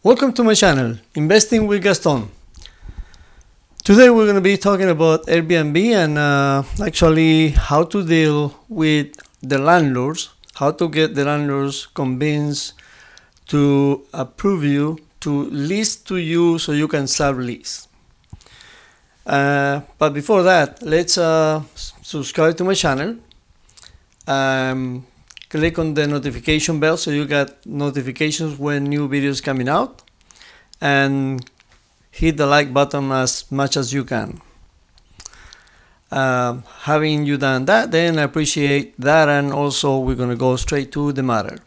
Welcome to my channel, Investing with Gaston. Today we're going to be talking about Airbnb and actually how to deal with the landlords, how to get the landlords convinced to approve you to lease to you so you can sublease. But before that, let's subscribe to my channel. Click on the notification bell so you get notifications when new videos coming out, and hit the like button as much as you can. Having you done that, then I appreciate that, and also we're gonna go straight to the matter.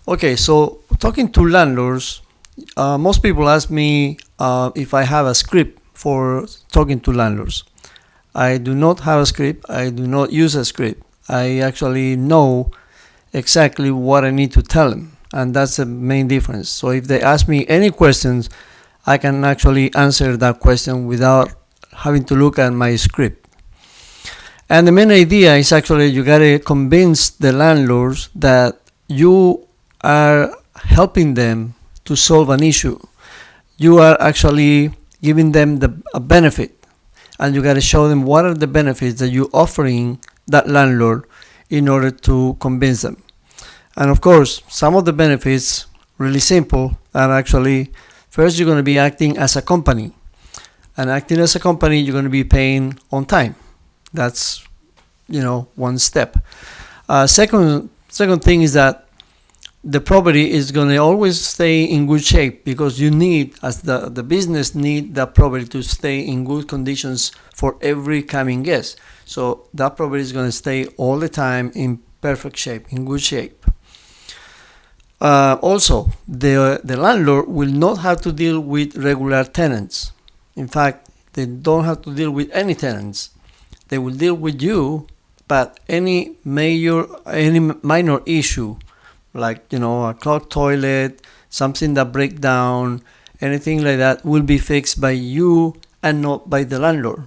Okay, so talking to landlords, most people ask me if I have a script for talking to landlords. I do not have a script. I do not use a script. I actually know exactly what I need to tell them, and that's the main difference. So if they ask me any questions, I can actually answer that question without having to look at my script. And the main idea is actually you gotta convince the landlords that you are helping them to solve an issue. You are actually giving them a benefit, and you gotta show them what are the benefits that you're offering that landlord in order to convince them. And of course, some of the benefits, really simple, are actually, first you're going to be acting as a company. And acting as a company, you're going to be paying on time. That's, one step. Second thing is that the property is going to always stay in good shape, because you need, as the business need that property to stay in good conditions for every coming guest. So that property is going to stay all the time in perfect shape, in good shape. Also, the landlord will not have to deal with regular tenants. In fact, they don't have to deal with any tenants. They will deal with you, but any minor issue, like a clogged toilet, something that breaks down, anything like that, will be fixed by you and not by the landlord.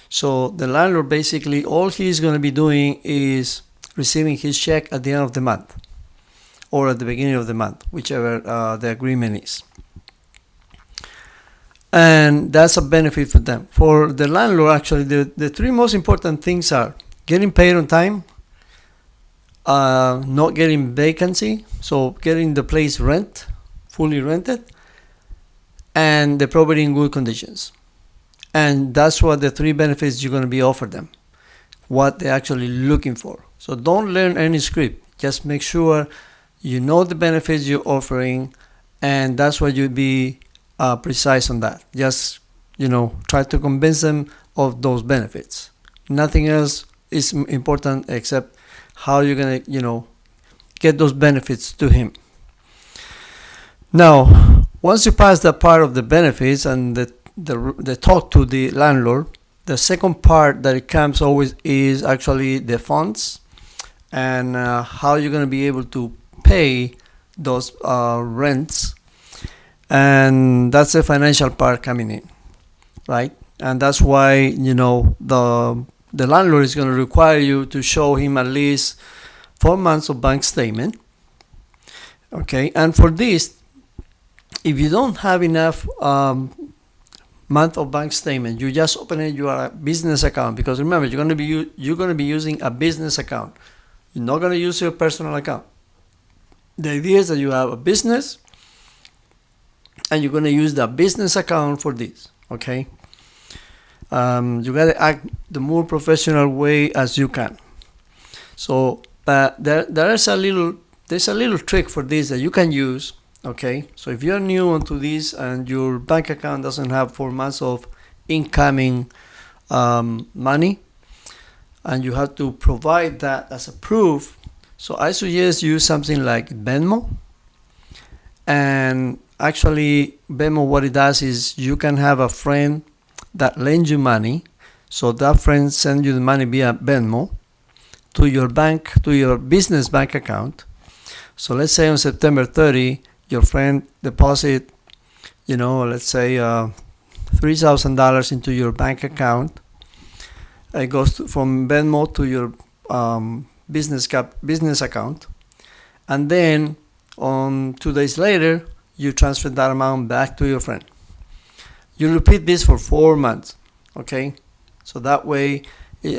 So the landlord, basically all he's going to be doing is receiving his check at the end of the month, or at the beginning of the month, whichever the agreement is. And that's a benefit for them. For the landlord, actually, the three most important things are getting paid on time, not getting vacancy, so getting the place fully rented, and the property in good conditions. And that's what the three benefits you're going to be offered them, what they're actually looking for. So don't learn any script. Just make sure you know the benefits you're offering, and that's why you'll be precise on that. Just, try to convince them of those benefits. Nothing else is important except how you're going to, get those benefits to him. Now, once you pass that part of the benefits and the talk to the landlord, the second part that it comes always is actually the funds, and how you're going to be able to pay those rents, and that's the financial part coming in, right? And that's why the landlord is going to require you to show him at least 4 months of bank statement. Okay, and for this, if you don't have enough month of bank statement, you just open your business account, because remember, you're going to be using a business account. You're not going to use your personal account. The idea is that you have a business, and you're going to use the business account for this. Okay, you got to act the more professional way as you can. So, but there's a little trick for this that you can use. Okay, so if you're new onto this and your bank account doesn't have 4 months of incoming money, and you have to provide that as a proof, so I suggest use something like Venmo. And actually, Venmo, what it does is you can have a friend that lends you money, so that friend sends you the money via Venmo to your bank, to your business bank account. So let's say on September 30, your friend deposit, let's say $3,000 into your bank account. It goes from Venmo to your business account, and then On 2 days later, you transfer that amount back to your friend. You repeat this for 4 months, okay? So that way,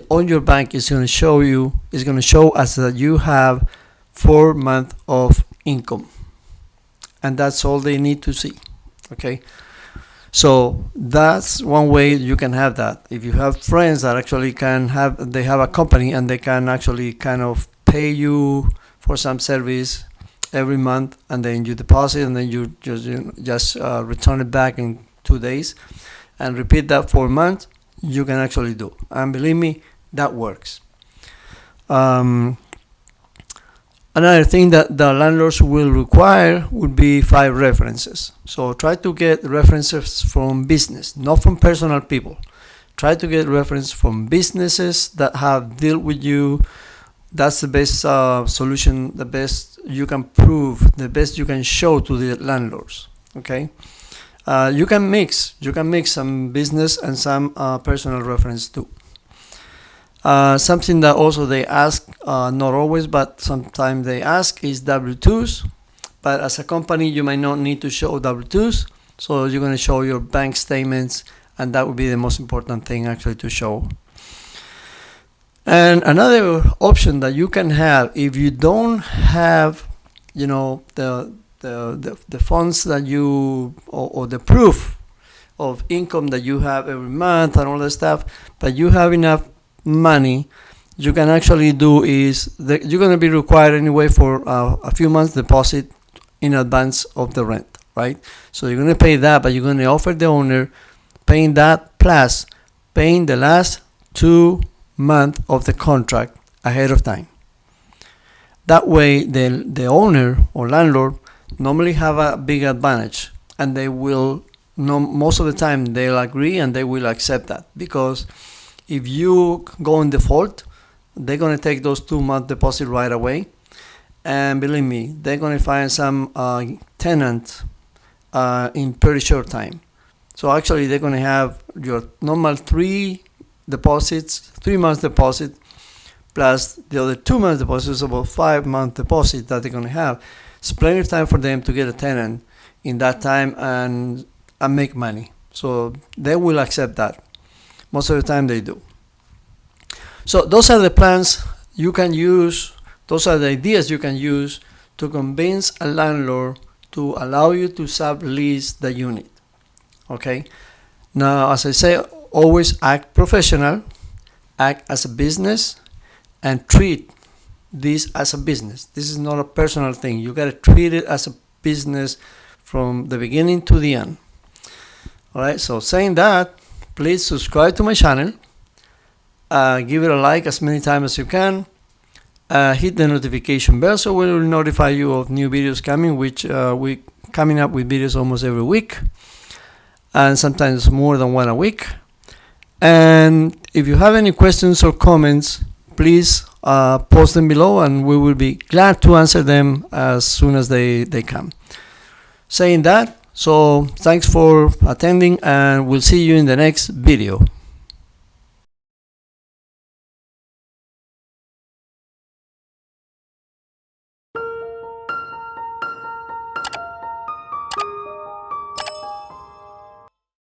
on your bank is going to show us that you have 4 months of income, and that's all they need to see, okay? So that's one way you can have that. If you have friends that actually they have a company and they can actually kind of pay you for some service every month, and then you deposit, and then you just return it back in 2 days, and repeat that for a month, you can actually do. And believe me, that works. Another thing that the landlords will require would be 5 references. So try to get references from business, not from personal people. Try to get reference from businesses that have dealt with you. That's the best solution, the best you can prove, the best you can show to the landlords. Okay, you can mix some business and some personal reference too. Something that also they ask, not always, but sometimes they ask, is W-2s. But as a company, you might not need to show W-2s, so you're going to show your bank statements, and that would be the most important thing actually to show. And another option that you can have, if you don't have, the funds that you or the proof of income that you have every month and all that stuff, but you have enough money, you can actually do is you're going to be required anyway for a few months deposit in advance of the rent, right? So you're going to pay that, but you're going to offer the owner paying that plus paying the last 2 months of the contract ahead of time. That way the owner or landlord normally have a big advantage, and they will most of the time they'll agree and they will accept that, because if you go in default, they're going to take those 2 month deposit right away, and believe me, they're going to find some tenant in pretty short time. So actually they're going to have your normal 3 months deposit plus the other 2 months deposit, so about 5 month deposit that they're going to have. It's plenty of time for them to get a tenant in that time and make money. So they will accept that. Most of the time they do. So those are the plans you can use, those are the ideas you can use to convince a landlord to allow you to sublease the unit. Okay? Now, as I say, always act professional, act as a business, and treat this as a business. This is not a personal thing. You got to treat it as a business from the beginning to the end. Alright, so saying that, please subscribe to my channel, give it a like as many times as you can, hit the notification bell so we will notify you of new videos coming, which we coming up with videos almost every week, and sometimes more than one a week. And if you have any questions or comments, please post them below, and we will be glad to answer them as soon as they come. Saying that, so thanks for attending, and we'll see you in the next video.